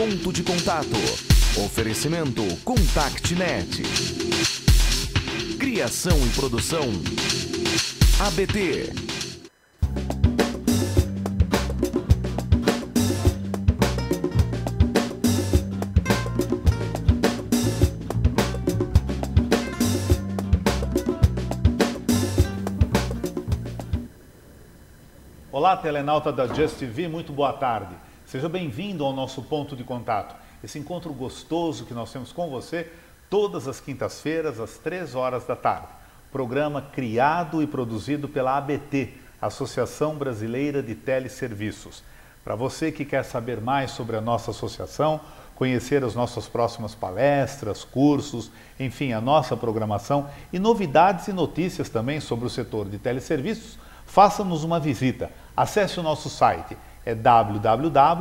Ponto de contato. Oferecimento ContactNet. Criação e produção ABT. Olá, telenauta da Just TV, muito boa tarde. Seja bem-vindo ao nosso Ponto de Contato, esse encontro gostoso que nós temos com você todas as quintas-feiras, às 3 horas da tarde. Programa criado e produzido pela ABT, Associação Brasileira de Teleserviços. Para você que quer saber mais sobre a nossa associação, conhecer as nossas próximas palestras, cursos, enfim, a nossa programação e novidades e notícias também sobre o setor de teleserviços, faça-nos uma visita. Acesse o nosso site, é www.abt.org.br.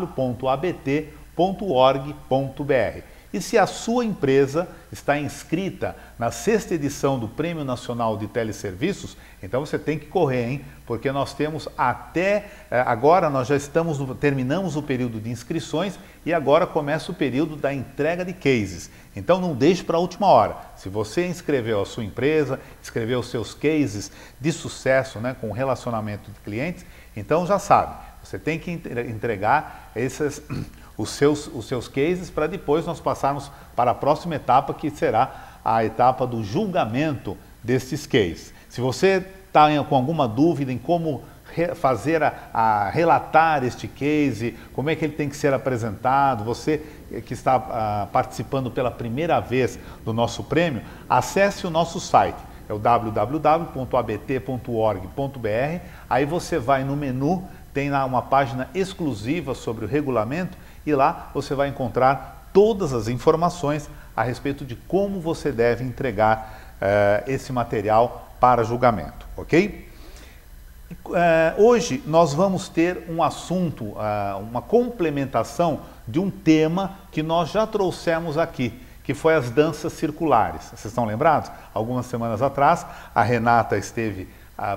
E se a sua empresa está inscrita na 6ª edição do Prêmio Nacional de Teleserviços, então você tem que correr, hein? Porque nós temos agora nós já terminamos o período de inscrições e agora começa o período da entrega de cases. Então não deixe para a última hora. Se você inscreveu a sua empresa, inscreveu os seus cases de sucesso, né, com relacionamento de clientes, então já sabe, você tem que entregar os seus cases para depois nós passarmos para a próxima etapa, que será a etapa do julgamento destes cases. Se você está com alguma dúvida em como relatar este case, como é que ele tem que ser apresentado, você que está participando pela primeira vez do nosso prêmio, acesse o nosso site, é o www.abt.org.br, aí você vai no menu, tem lá uma página exclusiva sobre o regulamento e lá você vai encontrar todas as informações a respeito de como você deve entregar esse material para julgamento, ok? Hoje nós vamos ter um assunto, uma complementação de um tema que nós já trouxemos aqui, que foi as danças circulares. Vocês estão lembrados? Algumas semanas atrás, a Renata esteve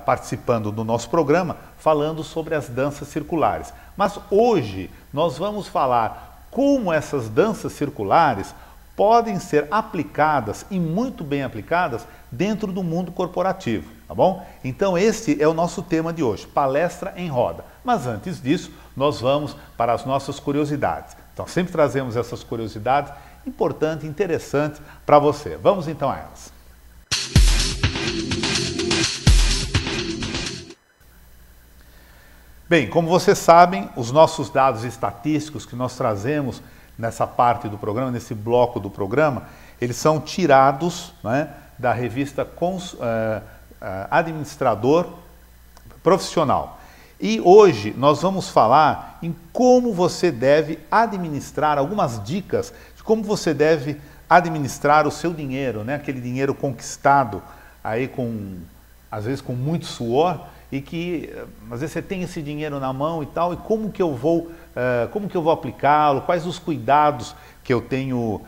participando do nosso programa, falando sobre as danças circulares. Mas hoje nós vamos falar como essas danças circulares podem ser aplicadas e muito bem aplicadas dentro do mundo corporativo, tá bom? Então esse é o nosso tema de hoje, palestra em roda. Mas antes disso, nós vamos para as nossas curiosidades. Então sempre trazemos essas curiosidades importantes, interessantes para você. Vamos então a elas. Bem, como vocês sabem, os nossos dados estatísticos que nós trazemos nessa parte do programa, nesse bloco do programa, eles são tirados, né, da revista Administrador Profissional. E hoje nós vamos falar em como você deve administrar, algumas dicas de como você deve administrar o seu dinheiro, né, aquele dinheiro conquistado aí às vezes com muito suor, e que às vezes você tem esse dinheiro na mão e tal, e como que eu vou aplicá-lo, quais os cuidados que eu tenho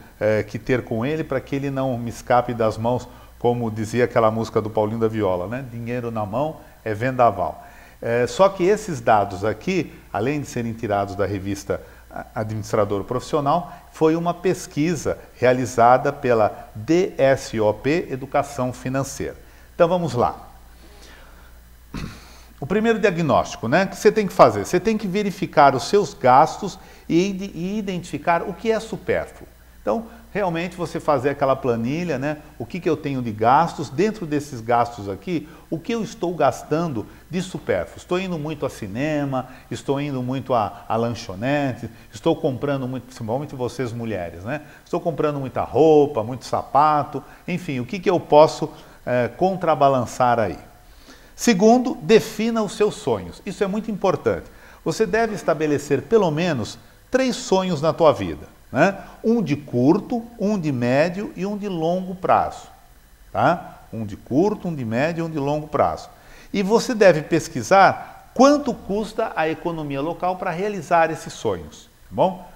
que ter com ele para que ele não me escape das mãos, como dizia aquela música do Paulinho da Viola, né? Dinheiro na mão é vendaval. Só que esses dados aqui, além de serem tirados da revista Administrador Profissional, foi uma pesquisa realizada pela DSOP Educação Financeira. Então vamos lá. O primeiro diagnóstico, né, que você tem que fazer, você tem que verificar os seus gastos e identificar o que é supérfluo. Então, realmente você fazer aquela planilha, né, o que eu tenho de gastos, dentro desses gastos aqui, o que eu estou gastando de supérfluo. Estou indo muito a cinema, estou indo muito a lanchonete, estou comprando muito, principalmente vocês mulheres, né, estou comprando muita roupa, muito sapato, enfim, o que eu posso contrabalançar aí. Segundo, defina os seus sonhos. Isso é muito importante. Você deve estabelecer pelo menos 3 sonhos na tua vida, né? Um de curto, um de médio e um de longo prazo. Tá? Um de curto, um de médio e um de longo prazo. E você deve pesquisar quanto custa a economia local para realizar esses sonhos. Tá bom?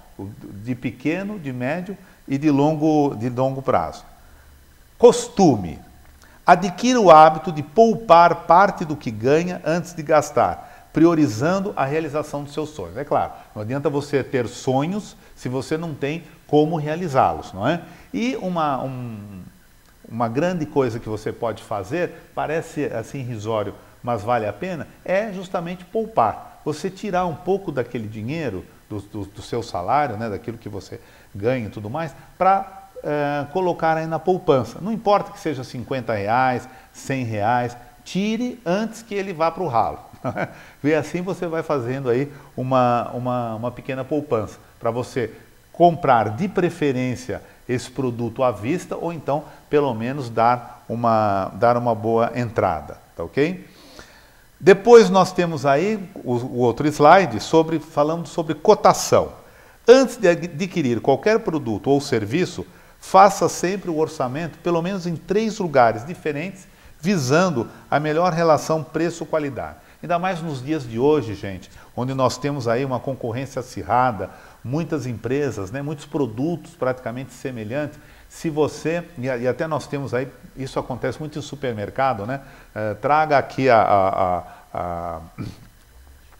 De pequeno, de médio e de longo prazo. Costume. Adquira o hábito de poupar parte do que ganha antes de gastar. priorizando a realização dos seus sonhos. É claro, não adianta você ter sonhos se você não tem como realizá-los, não é? E uma grande coisa que você pode fazer, parece assim irrisório, mas vale a pena, é justamente poupar. Você tirar um pouco daquele dinheiro, do seu salário, né, daquilo que você ganha e tudo mais, para colocar aí na poupança. Não importa que seja R$50, R$100, tire antes que ele vá para o ralo. E assim você vai fazendo aí uma pequena poupança, para você comprar de preferência esse produto à vista, ou então, pelo menos, dar uma boa entrada, tá ok? Depois nós temos aí o outro slide falando sobre cotação. Antes de adquirir qualquer produto ou serviço, faça sempre o orçamento, pelo menos em 3 lugares diferentes, visando a melhor relação preço-qualidade. Ainda mais nos dias de hoje, gente, onde nós temos aí uma concorrência acirrada, muitas empresas, né, muitos produtos praticamente semelhantes. Se você, e até nós temos aí, isso acontece muito em supermercado, né? Traga aqui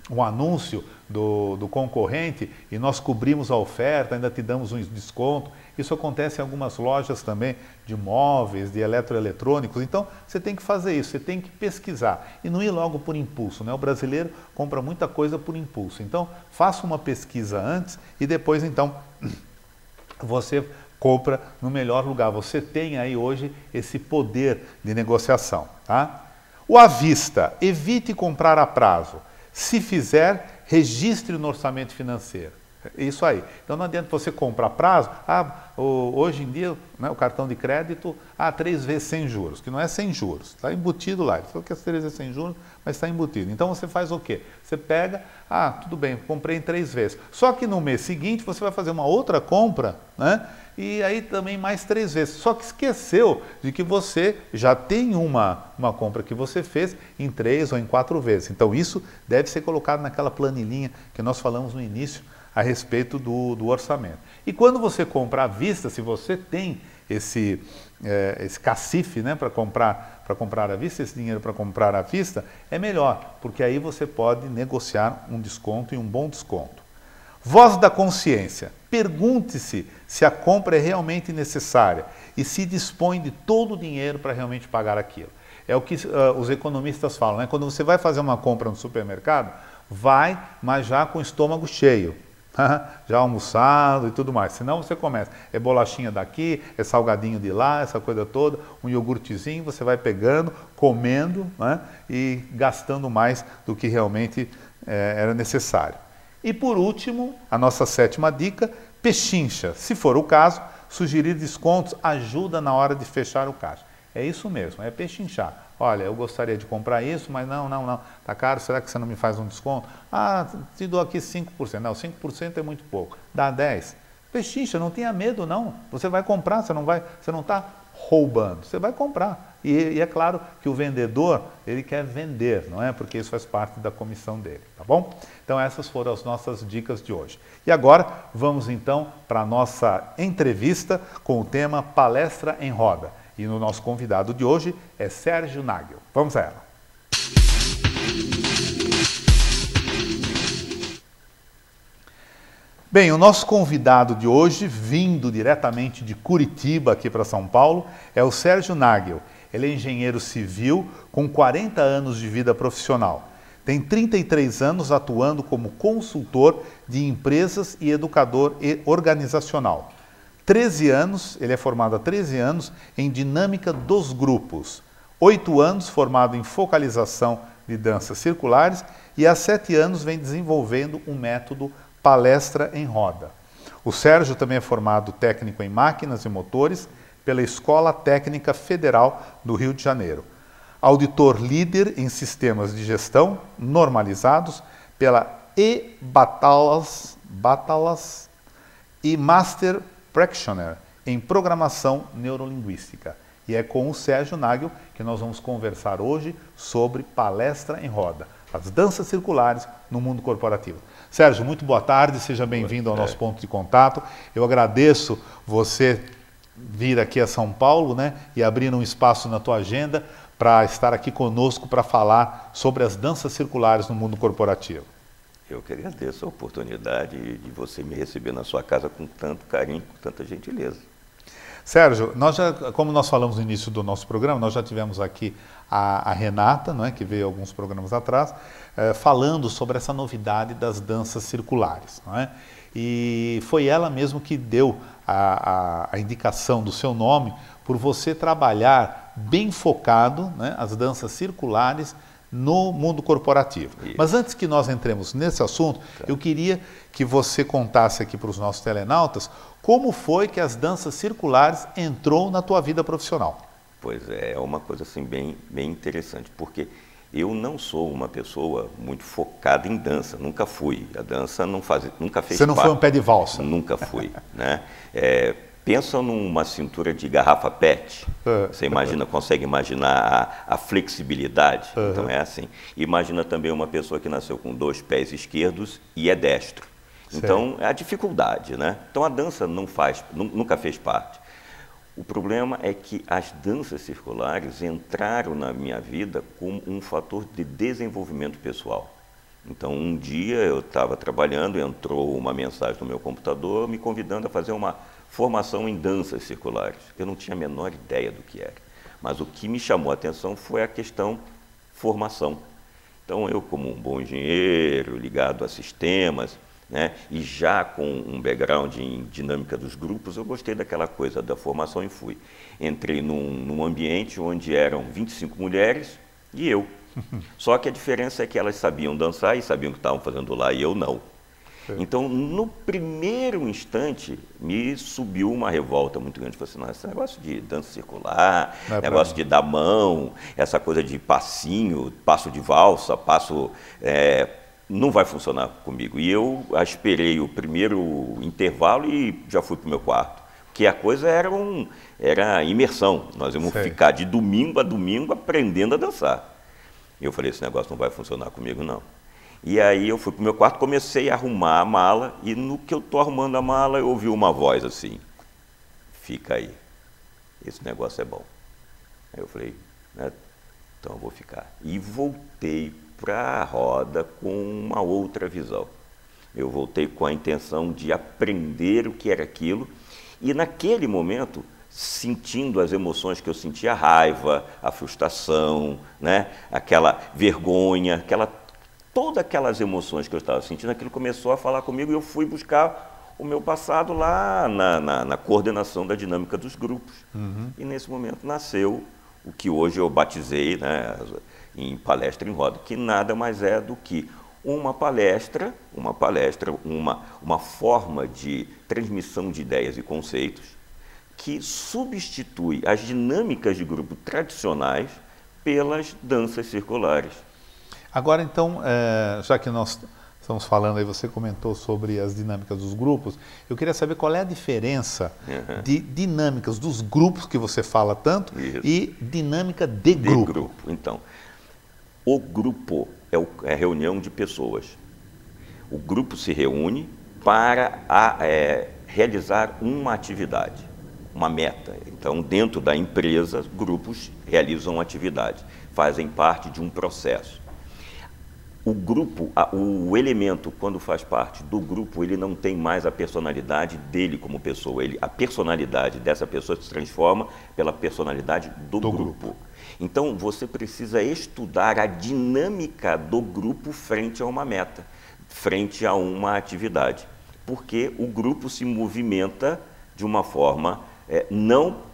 um anúncio do concorrente e nós cobrimos a oferta, ainda te damos um desconto. Isso acontece em algumas lojas também de móveis, de eletroeletrônicos. Então, você tem que fazer isso, você tem que pesquisar e não ir logo por impulso, né? O brasileiro compra muita coisa por impulso. Então, faça uma pesquisa antes e depois, então, você compra no melhor lugar. Você tem aí hoje esse poder de negociação, tá? O à vista, evite comprar a prazo. Se fizer, registre no orçamento financeiro. Isso aí. Então não adianta você comprar a prazo. Hoje em dia, né, o cartão de crédito, 3 vezes sem juros, que não é sem juros, está embutido lá. Ele falou que é 3 vezes sem juros, mas está embutido. Então você faz o quê? Você pega, tudo bem, comprei em 3 vezes. Só que no mês seguinte você vai fazer uma outra compra, né? E aí também mais 3 vezes. Só que esqueceu de que você já tem uma compra que você fez em 3 ou em 4 vezes. Então isso deve ser colocado naquela planilhinha que nós falamos no início a respeito do orçamento. E quando você compra à vista, se você tem esse cacife, né, para comprar à vista, esse dinheiro para comprar à vista, é melhor, porque aí você pode negociar um desconto e um bom desconto. Voz da consciência. Pergunte-se se a compra é realmente necessária e se dispõe de todo o dinheiro para realmente pagar aquilo. É o que os economistas falam, né? Quando você vai fazer uma compra no supermercado, vai, mas já com o estômago cheio, já almoçado e tudo mais. Senão você começa, é bolachinha daqui, é salgadinho de lá, essa coisa toda, um iogurtezinho, você vai pegando, comendo, né? E gastando mais do que realmente era necessário. E por último, a nossa 7ª dica, pechincha. Se for o caso, sugerir descontos ajuda na hora de fechar o caixa. É isso mesmo, é pechinchar. Olha, eu gostaria de comprar isso, mas não, está caro, será que você não me faz um desconto? Te dou aqui 5%. Não, 5% é muito pouco, dá 10%. Pechincha, não tenha medo não, você vai comprar, você não está roubando, você vai comprar. E é claro que o vendedor, ele quer vender, não é? Porque isso faz parte da comissão dele, tá bom? Então essas foram as nossas dicas de hoje. E agora vamos então para a nossa entrevista com o tema Palestra em Roda. E o nosso convidado de hoje é Sérgio Nagel. Vamos a ela. Bem, o nosso convidado de hoje, vindo diretamente de Curitiba aqui para São Paulo, é o Sérgio Nagel. Ele é engenheiro civil com 40 anos de vida profissional. Tem 33 anos atuando como consultor de empresas e educador organizacional. 13 anos, ele é formado há 13 anos em dinâmica dos grupos. 8 anos formado em focalização de danças circulares e há 7 anos vem desenvolvendo um método Palestra em Roda. O Sérgio também é formado técnico em máquinas e motores pela Escola Técnica Federal do Rio de Janeiro. Auditor líder em sistemas de gestão normalizados pela e-Batalas e Master Practitioner em programação neurolinguística. E é com o Sérgio Nagel que nós vamos conversar hoje sobre Palestra em Roda, as danças circulares no mundo corporativo. Sérgio, muito boa tarde, seja bem-vindo ao nosso ponto de contato. Eu agradeço você vir aqui a São Paulo, né, e abrir um espaço na tua agenda para estar aqui conosco para falar sobre as danças circulares no mundo corporativo. Eu que agradeço a oportunidade de você me receber na sua casa com tanto carinho, com tanta gentileza. Sérgio, como nós falamos no início do nosso programa, nós já tivemos aqui a Renata, não é, que veio alguns programas atrás, falando sobre essa novidade das danças circulares. Não é? E foi ela mesmo que deu a indicação do seu nome por você trabalhar bem focado, né, as danças circulares no mundo corporativo. Isso. Mas antes que nós entremos nesse assunto, eu queria que você contasse aqui para os nossos telenautas como foi que as danças circulares entrou na tua vida profissional. Pois é uma coisa assim bem interessante, porque eu não sou uma pessoa muito focada em dança, nunca fui. A dança nunca fez parte. Você não foi um pé de valsa? Nunca fui, né? Pensa numa cintura de garrafa PET, você consegue imaginar a flexibilidade? Então é assim. Imagina também uma pessoa que nasceu com 2 pés esquerdos e é destro. Então é a dificuldade, né? Então a dança nunca fez parte. O problema é que as danças circulares entraram na minha vida como um fator de desenvolvimento pessoal. Então um dia eu estava trabalhando, entrou uma mensagem no meu computador me convidando a fazer uma formação em danças circulares. Eu não tinha a menor ideia do que era, mas o que me chamou a atenção foi a questão formação. Então eu, como um bom engenheiro, ligado a sistemas, né, e já com um background em dinâmica dos grupos, eu gostei daquela coisa da formação e fui. Entrei num ambiente onde eram 25 mulheres e eu. Só que a diferença é que elas sabiam dançar e sabiam o que estavam fazendo lá e eu não. Então, no primeiro instante, me subiu uma revolta muito grande. Falei assim, não, esse negócio de dança circular, negócio de dar mão, essa coisa de passinho, passo de valsa, passo... não vai funcionar comigo. E eu esperei o primeiro intervalo e já fui para o meu quarto. Porque a coisa era imersão. Nós íamos ficar de domingo a domingo aprendendo a dançar. E eu falei, esse negócio não vai funcionar comigo, não. E aí eu fui para o meu quarto, comecei a arrumar a mala, e no que eu estou arrumando a mala, eu ouvi uma voz assim, fica aí, esse negócio é bom. Aí eu falei, né, então eu vou ficar. E voltei para a roda com uma outra visão. Eu voltei com a intenção de aprender o que era aquilo, e naquele momento, sentindo as emoções que eu sentia, a raiva, a frustração, né, aquela vergonha, todas aquelas emoções que eu estava sentindo, aquilo começou a falar comigo e eu fui buscar o meu passado lá na coordenação da dinâmica dos grupos. E nesse momento nasceu o que hoje eu batizei, né, em palestra em roda, que nada mais é do que uma palestra, uma forma de transmissão de ideias e conceitos que substitui as dinâmicas de grupo tradicionais pelas danças circulares. Agora, então, já que nós estamos falando aí, você comentou sobre as dinâmicas dos grupos, eu queria saber qual é a diferença de dinâmicas dos grupos que você fala tanto e dinâmica de grupo. Então, o grupo é a reunião de pessoas. O grupo se reúne para realizar uma atividade, uma meta. Então, dentro da empresa, grupos realizam atividade, fazem parte de um processo. O grupo, o elemento, quando faz parte do grupo, ele não tem mais a personalidade dele como pessoa. A personalidade dessa pessoa se transforma pela personalidade do grupo. Então, você precisa estudar a dinâmica do grupo frente a uma meta, frente a uma atividade. Porque o grupo se movimenta de uma forma não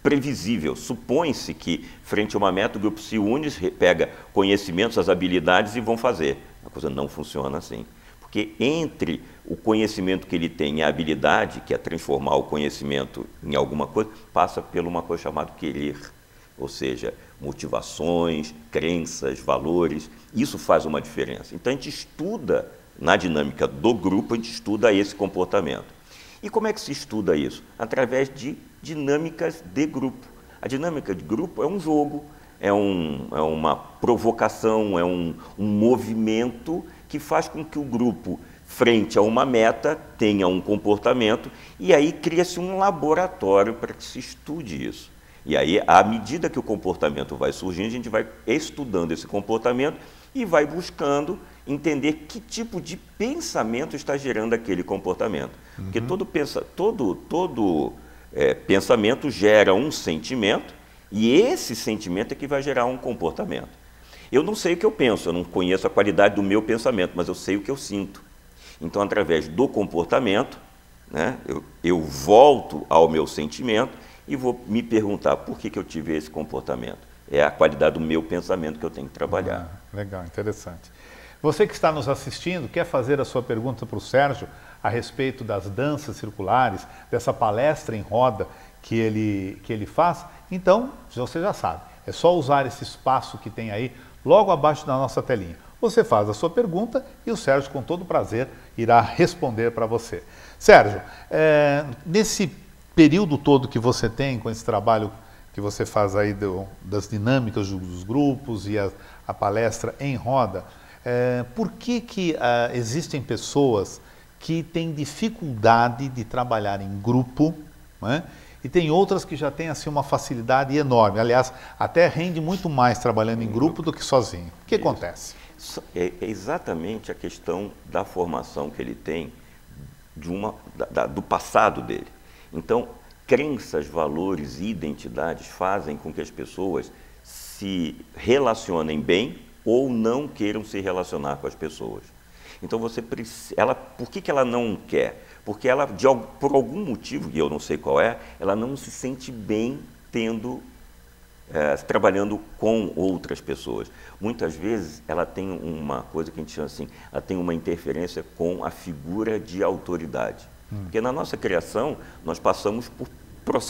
previsível. Supõe-se que, frente a uma meta, o grupo se une, pega conhecimentos, as habilidades e vão fazer. A coisa não funciona assim. Porque entre o conhecimento que ele tem e a habilidade, que é transformar o conhecimento em alguma coisa, passa por uma coisa chamada querer. Ou seja, motivações, crenças, valores. Isso faz uma diferença. Então, a gente estuda, na dinâmica do grupo, a gente estuda esse comportamento. E como é que se estuda isso? Através de dinâmicas de grupo. A dinâmica de grupo é um jogo, é uma provocação, é um movimento que faz com que o grupo, frente a uma meta, tenha um comportamento e aí cria-se um laboratório para que se estude isso. E aí, à medida que o comportamento vai surgindo, a gente vai estudando esse comportamento e vai buscando entender que tipo de pensamento está gerando aquele comportamento. Porque todo pensamento gera um sentimento e esse sentimento é que vai gerar um comportamento. Eu não sei o que eu penso, eu não conheço a qualidade do meu pensamento, mas eu sei o que eu sinto. Então, através do comportamento, né, eu volto ao meu sentimento e vou me perguntar por que eu tive esse comportamento. É a qualidade do meu pensamento que eu tenho que trabalhar. Legal, interessante. Você que está nos assistindo, quer fazer a sua pergunta para o Sérgio a respeito das danças circulares, dessa palestra em roda que ele faz? Então, você já sabe, é só usar esse espaço que tem aí, logo abaixo da nossa telinha. Você faz a sua pergunta e o Sérgio, com todo prazer, irá responder para você. Sérgio, nesse período todo que você tem com esse trabalho que você faz aí das dinâmicas dos grupos e a palestra em roda, por que existem pessoas que têm dificuldade de trabalhar em grupo, né? E tem outras que já têm assim, uma facilidade enorme? Aliás, até rende muito mais trabalhando em grupo do que sozinho. O que acontece? É exatamente a questão da formação que ele tem do passado dele. Então, crenças, valores e identidades fazem com que as pessoas se relacionem bem ou não queiram se relacionar com as pessoas. Então, por que ela não quer? Porque ela, por algum motivo, e eu não sei qual é, ela não se sente bem trabalhando com outras pessoas. Muitas vezes ela tem uma coisa que a gente chama assim, ela tem uma interferência com a figura de autoridade. Porque na nossa criação nós passamos por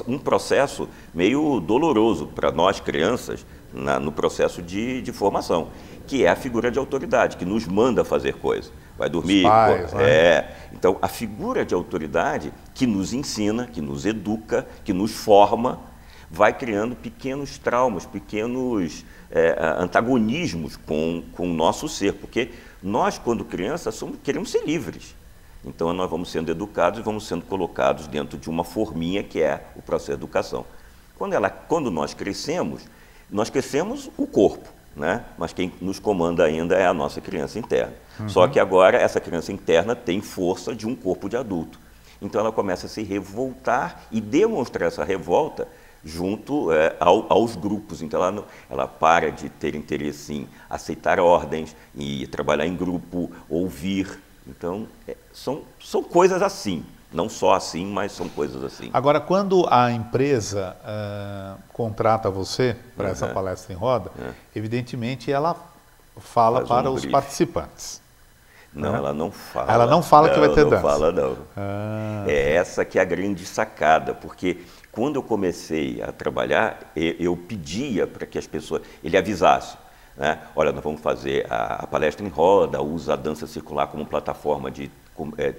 um processo meio doloroso para nós crianças no processo de formação, que é a figura de autoridade, que nos manda fazer coisas. Vai dormir, pais, né? Então a figura de autoridade que nos ensina, que nos educa, que nos forma, vai criando pequenos traumas, pequenos antagonismos com o nosso ser, porque nós, quando crianças, queremos ser livres. Então, nós vamos sendo educados e vamos sendo colocados dentro de uma forminha que é o processo de educação. Quando nós crescemos o corpo, né? Mas quem nos comanda ainda é a nossa criança interna. Só que agora essa criança interna tem força de um corpo de adulto. Então, ela começa a se revoltar e demonstrar essa revolta junto aos grupos. Então, ela para de ter interesse em aceitar ordens, e trabalhar em grupo, ouvir. Então, são coisas assim, não só assim, mas são coisas assim. Agora, quando a empresa contrata você para essa palestra em roda, evidentemente ela fala para os participantes. Não, ela não fala. Ela não fala que vai ter dança. Não fala, não. É essa que é a grande sacada, porque quando eu comecei a trabalhar, eu pedia para que as pessoas, ele avisasse. Né? Olha, nós vamos fazer a palestra em roda, usa a dança circular como plataforma de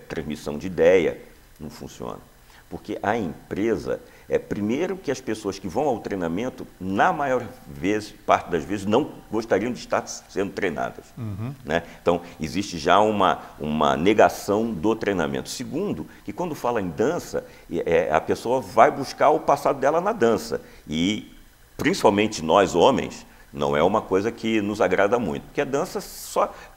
transmissão de ideia. Não funciona. Porque a empresa, primeiro que as pessoas que vão ao treinamento, na maior parte das vezes, não gostariam de estar sendo treinadas. Né? Então, existe já uma negação do treinamento. Segundo, que quando fala em dança, a pessoa vai buscar o passado dela na dança. E, principalmente nós, homens, não é uma coisa que nos agrada muito, porque a dança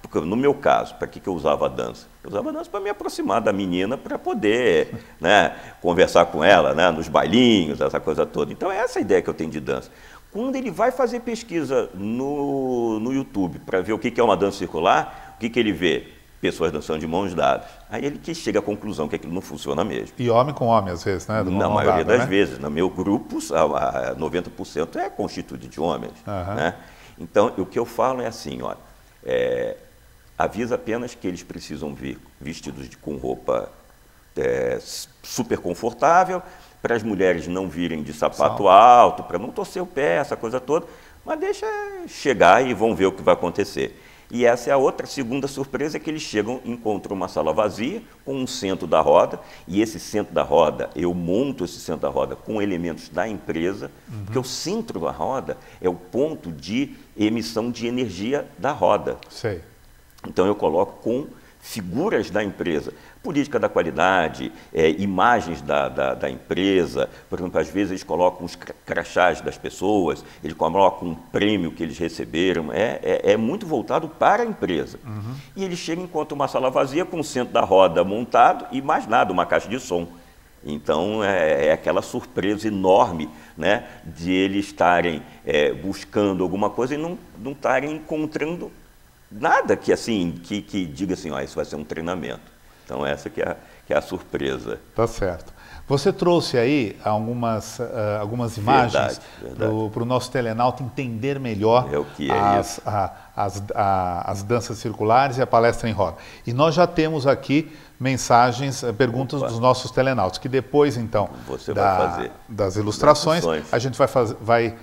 porque no meu caso, para que eu usava a dança? Eu usava a dança para me aproximar da menina, para poder, né, conversar com ela, né, nos bailinhos, essa coisa toda. Então é essa a ideia que eu tenho de dança. Quando ele vai fazer pesquisa no YouTube para ver o que é uma dança circular, o que ele vê? Pessoas dançando de mãos dadas. Aí ele que chega à conclusão que aquilo não funciona mesmo. E homem com homem, às vezes, né? Na maioria das vezes. No meu grupo, 90% é constituído de homens. Né? Então, o que eu falo é assim, olha, avisa apenas que eles precisam vir vestidos com roupa super confortável, para as mulheres não virem de sapato alto, para não torcer o pé, essa coisa toda, mas deixa chegar e vão ver o que vai acontecer. E essa é a outra segunda surpresa, que eles chegam, encontram uma sala vazia, com um centro da roda, e esse centro da roda, eu monto esse centro da roda com elementos da empresa, porque o centro da roda é o ponto de emissão de energia da roda. Sei. Então eu coloco com figuras da empresa, política da qualidade, imagens da empresa. Por exemplo, às vezes eles colocam os crachás das pessoas, eles colocam um prêmio que eles receberam, é muito voltado para a empresa. E eles chegam e encontram uma sala vazia com o centro da roda montado e mais nada, uma caixa de som. Então, é aquela surpresa enorme, né, de eles estarem buscando alguma coisa e não estarem encontrando nada que, assim, que diga assim, isso vai ser um treinamento. Então, essa que é a surpresa. Tá certo. Você trouxe aí algumas imagens para o nosso telenauta entender melhor as danças circulares e a palestra em roda. E nós já temos aqui mensagens, perguntas dos nossos telenautas, que depois, então, das ilustrações, a gente vai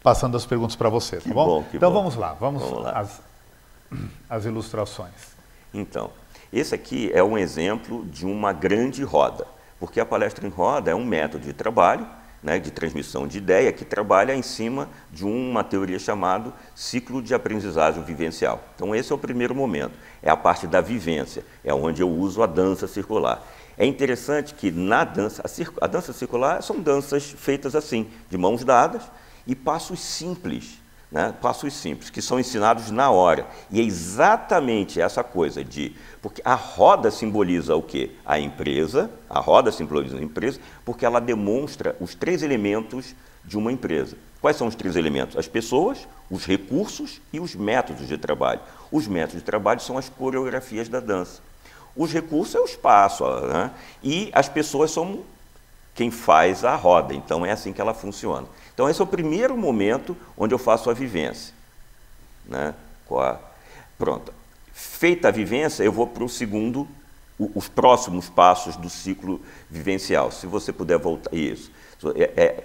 passando as perguntas para você, tá bom? Então vamos lá, vamos lá. As ilustrações. Então, esse aqui é um exemplo de uma grande roda, porque a palestra em roda é um método de trabalho, né, de transmissão de ideia, que trabalha em cima de uma teoria chamada ciclo de aprendizagem vivencial. Então, esse é o primeiro momento, é a parte da vivência, é onde eu uso a dança circular. É interessante que na dança, a dança circular são danças feitas assim, de mãos dadas e passos simples, né? Passos simples, que são ensinados na hora. E é exatamente essa coisa porque a roda simboliza o quê? A empresa, a roda simboliza a empresa, porque ela demonstra os 3 elementos de uma empresa. Quais são os 3 elementos? As pessoas, os recursos e os métodos de trabalho. Os métodos de trabalho são as coreografias da dança. Os recursos é o espaço, né? E as pessoas são quem faz a roda, então é assim que ela funciona. Então esse é o primeiro momento onde eu faço a vivência, né? Pronto. Feita a vivência, eu vou para o segundo, os próximos passos do ciclo vivencial. Se você puder voltar, isso.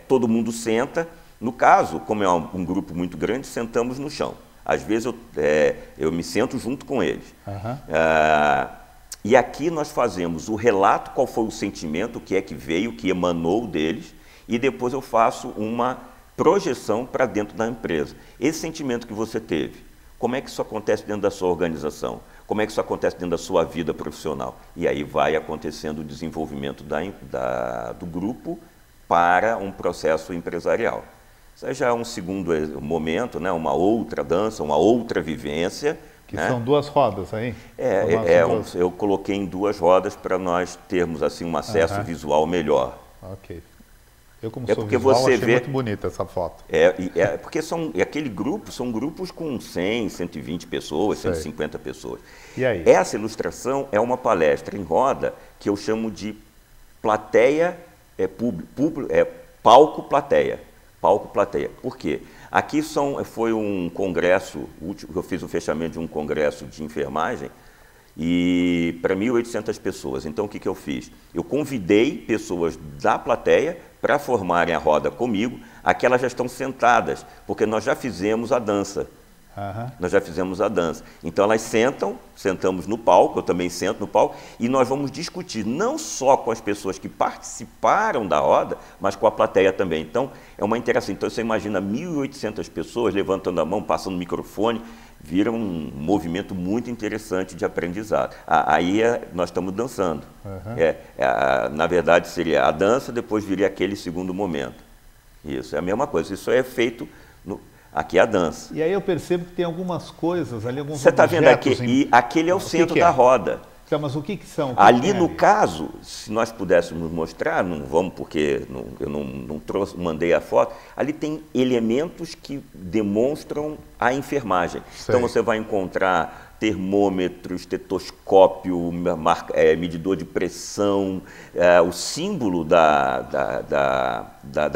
Todo mundo senta, no caso, como é um grupo muito grande, sentamos no chão. Às vezes eu me sento junto com eles. E aqui nós fazemos o relato, qual foi o sentimento, o que é que veio, o que emanou deles, e depois eu faço uma projeção para dentro da empresa. Esse sentimento que você teve, como é que isso acontece dentro da sua organização? Como é que isso acontece dentro da sua vida profissional? E aí vai acontecendo o desenvolvimento do grupo para um processo empresarial. Isso já é um segundo momento, né? Uma outra dança, uma outra vivência. Que são 2 rodas aí? Eu coloquei em 2 rodas para nós termos assim, um acesso visual melhor. Ok. Eu, como sou visual, achei muito bonita essa foto. Porque aquele grupo, são grupos com 100, 120 pessoas, 150 pessoas. E aí? Essa ilustração é uma palestra em roda que eu chamo de plateia, palco plateia. Palco plateia. Por quê? Aqui foi um congresso, eu fiz o fechamento de um congresso de enfermagem e para 1.800 pessoas. Então, o que eu fiz? Eu convidei pessoas da plateia para formarem a roda comigo. Aqui elas já estão sentadas, porque nós já fizemos a dança. Nós já fizemos a dança. Então, elas sentamos no palco, eu também sento no palco, e nós vamos discutir não só com as pessoas que participaram da roda, mas com a plateia também. Então, é uma interação. Então, você imagina 1.800 pessoas levantando a mão, passando o microfone, vira um movimento muito interessante de aprendizado. Aí nós estamos dançando. Na verdade, seria a dança, depois viria aquele segundo momento. Isso, é a mesma coisa. Isso é feito aqui é a dança. E aí eu percebo que tem algumas coisas ali, alguns Você está vendo aqui, e aquele é o centro da roda. Então, mas o que são? Ali no caso, se nós pudéssemos mostrar, não vamos porque eu não mandei a foto, ali tem elementos que demonstram a enfermagem. Então você vai encontrar termômetro, estetoscópio, medidor de pressão, o símbolo da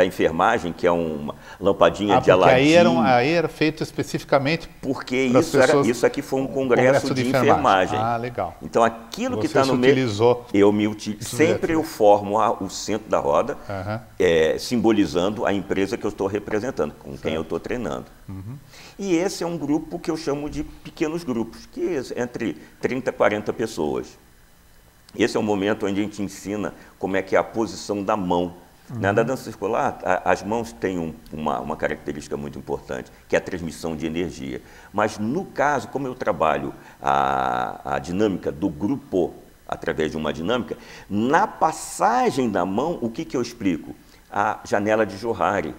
enfermagem, que é uma lampadinha de Aladim. Aí era feito especificamente porque isso aqui foi um congresso de enfermagem. Ah, legal. Então aquilo que está no meio, sempre eu formo o centro da roda, simbolizando a empresa que eu estou representando, com quem eu estou treinando. E esse é um grupo que eu chamo de pequenos grupos, que é entre 30 e 40 pessoas. Esse é o momento onde a gente ensina como é que é a posição da mão. Na dança circular, as mãos têm uma característica muito importante, que é a transmissão de energia. Mas, no caso, como eu trabalho a dinâmica do grupo através de uma dinâmica, na passagem da mão, o que eu explico? A janela de Johari.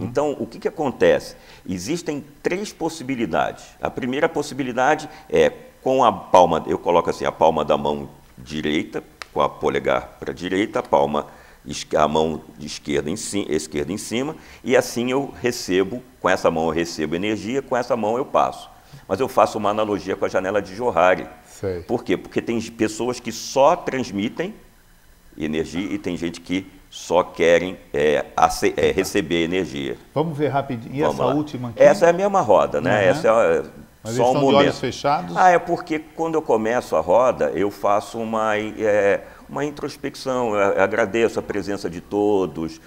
Então, o que acontece? Existem 3 possibilidades. A primeira possibilidade é com a palma, eu coloco assim, a palma da mão direita, com a polegar para a direita, a mão de esquerda em cima, e assim eu recebo, com essa mão eu recebo energia, com essa mão eu passo. Mas eu faço uma analogia com a janela de Johari. Sei. Por quê? Porque tem pessoas que só transmitem energia e tem gente que só querem receber energia. Vamos ver rapidinho. E essa última aqui? Essa é a mesma roda, né? Essa é Mas só eles um estão momento. de olhos fechados? É porque quando eu começo a roda, eu faço uma introspecção, eu agradeço a presença de todos,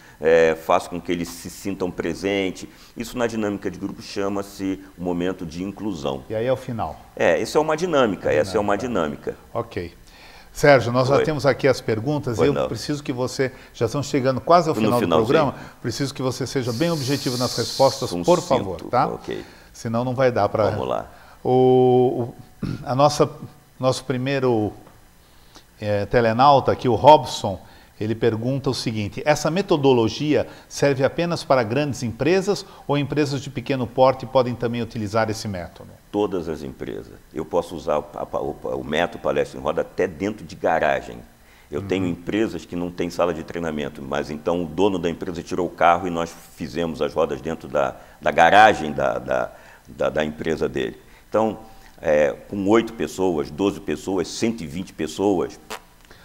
faço com que eles se sintam presentes. Isso na dinâmica de grupo chama-se o momento de inclusão. E aí é o final? Isso é uma dinâmica, essa é uma dinâmica. Ok. Sérgio, nós já temos aqui as perguntas e eu preciso que você, já estamos chegando quase ao final do programa, preciso que você seja bem objetivo nas respostas, por favor, tá? Ok. Senão não vai dar para... Vamos lá. Nosso primeiro telenauta aqui, o Robson, ele pergunta o seguinte: essa metodologia serve apenas para grandes empresas ou empresas de pequeno porte podem também utilizar esse método? Todas as empresas. Eu posso usar o método palestra em roda até dentro de garagem. Eu tenho empresas que não têm sala de treinamento, mas então o dono da empresa tirou o carro e nós fizemos as rodas dentro da garagem da empresa dele. Então, com 8 pessoas, 12 pessoas, 120 pessoas,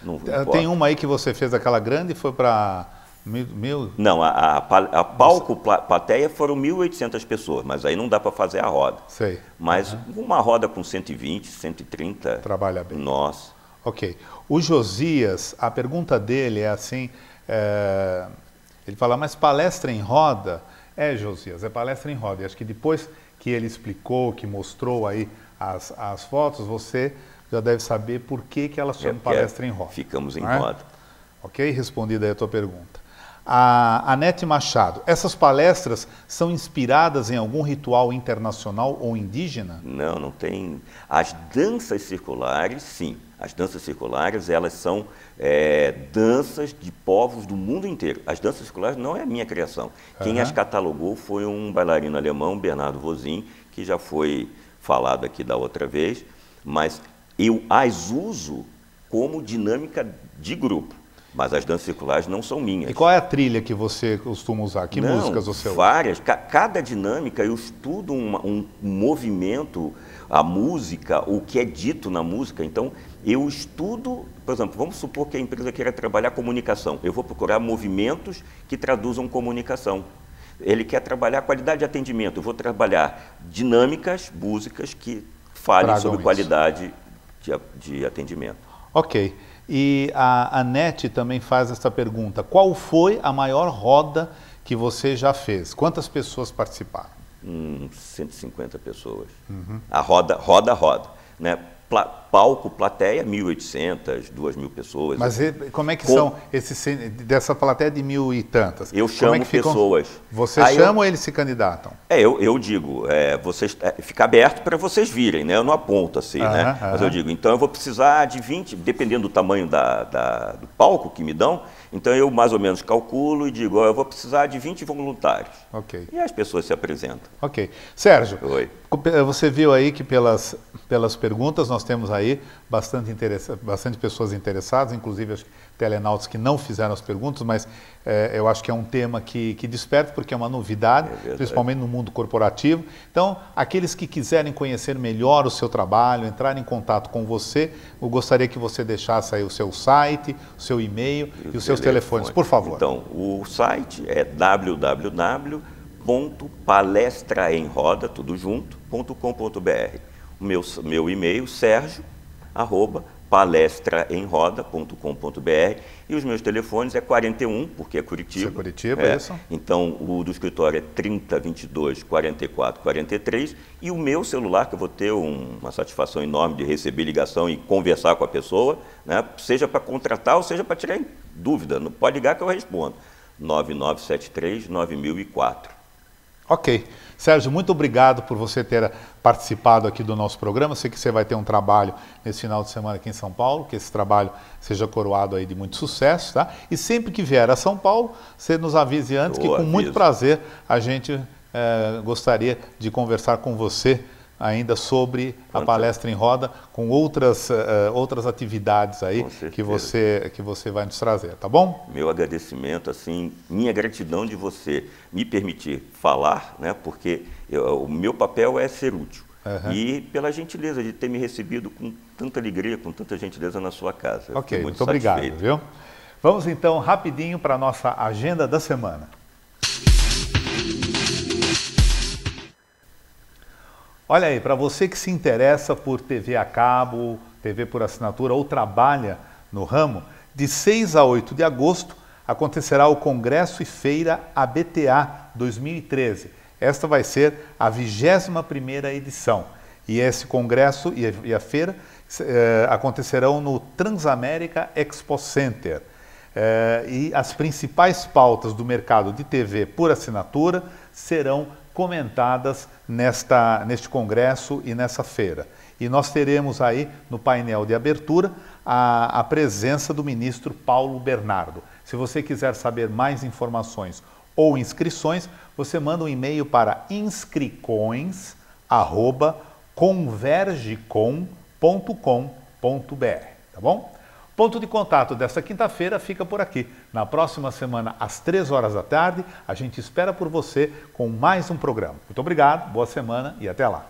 não importa. Tem uma aí que você fez aquela grande e foi para... Não, a palco plateia foram 1.800 pessoas, mas aí não dá para fazer a roda. Sei. Mas uma roda com 120, 130... Trabalha bem. Nossa. Ok. O Josias, a pergunta dele é assim, ele fala, mas palestra em roda? Josias, é palestra em roda. E acho que depois que ele explicou, que mostrou aí as fotos, você já deve saber por que ela chama palestra em roda. Ficamos em roda. Ok? Respondida aí a tua pergunta. A Anete Machado, essas palestras são inspiradas em algum ritual internacional ou indígena? Não, não tem. As danças circulares, sim. As danças circulares, elas são danças de povos do mundo inteiro. As danças circulares não é a minha criação. Quem as catalogou foi um bailarino alemão, Bernardo Vosin, que já foi falado aqui da outra vez, mas eu as uso como dinâmica de grupo. Mas as danças circulares não são minhas. E qual é a trilha que você costuma usar? Que músicas você usa? Várias. Cada dinâmica eu estudo um movimento, a música, o que é dito na música. Então, eu estudo, por exemplo, vamos supor que a empresa queira trabalhar comunicação. Eu vou procurar movimentos que traduzam comunicação. Ele quer trabalhar qualidade de atendimento. Eu vou trabalhar dinâmicas, músicas que falem sobre qualidade de atendimento. Ok. E a Anete também faz essa pergunta. Qual foi a maior roda que você já fez? Quantas pessoas participaram? 150 pessoas. A roda, né? Palco, plateia, 1.800, 2.000 pessoas. Mas como é que são dessa plateia de 1.000 e tantas? Eu chamo pessoas. Você chama ou eles se candidatam? Eu digo, fica aberto para vocês virem, né? Eu não aponto assim, né? Mas eu digo, então eu vou precisar de 20, dependendo do tamanho do palco que me dão, então eu mais ou menos calculo e digo, eu vou precisar de 20 voluntários. Ok. E as pessoas se apresentam. Ok. Sérgio, Oi. Você viu aí que pelas perguntas nós temos aí bastante pessoas interessadas, inclusive acho que telenautas que não fizeram as perguntas, mas eu acho que é um tema que desperta, porque é uma novidade, principalmente no mundo corporativo. Então, aqueles que quiserem conhecer melhor o seu trabalho, entrar em contato com você, eu gostaria que você deixasse aí o seu site, o seu e-mail e os seus telefones, por favor. Então, o site é www.palestraemroda, tudo junto.com.br. O meu e-mail, sergio@palestraemroda.com.br, e os meus telefones é 41, porque é Curitiba. Isso é Curitiba, isso. Então, o do escritório é 30 22 44 43, e o meu celular, que eu vou ter uma satisfação enorme de receber ligação e conversar com a pessoa, né, seja para contratar ou seja para tirar dúvida, não pode ligar que eu respondo. 9973-9004. Ok. Sérgio, muito obrigado por você ter participado aqui do nosso programa. Sei que você vai ter um trabalho nesse final de semana aqui em São Paulo, que esse trabalho seja coroado aí de muito sucesso, tá? E sempre que vier a São Paulo, você nos avise antes, que com muito prazer a gente gostaria de conversar com você ainda sobre a palestra em roda, com outras atividades aí que você vai nos trazer, tá bom? Meu agradecimento, assim, minha gratidão de você me permitir falar, né? Porque o meu papel é ser útil. E pela gentileza de ter me recebido com tanta alegria, com tanta gentileza na sua casa. Ok, muito obrigado, viu? Vamos então rapidinho para a nossa agenda da semana. Olha aí, para você que se interessa por TV a cabo, TV por assinatura ou trabalha no ramo, de 6 a 8 de agosto acontecerá o Congresso e Feira ABTA 2013. Esta vai ser a 21ª edição. E esse congresso e a feira acontecerão no Transamérica Expo Center. E as principais pautas do mercado de TV por assinatura serão comentadas neste congresso e nessa feira. E nós teremos aí no painel de abertura a presença do ministro Paulo Bernardo. Se você quiser saber mais informações ou inscrições, você manda um e-mail para inscricoins@convergecom.com.br, tá bom? Ponto de contato desta quinta-feira fica por aqui. Na próxima semana, às 3 horas da tarde, a gente espera por você com mais um programa. Muito obrigado, boa semana e até lá.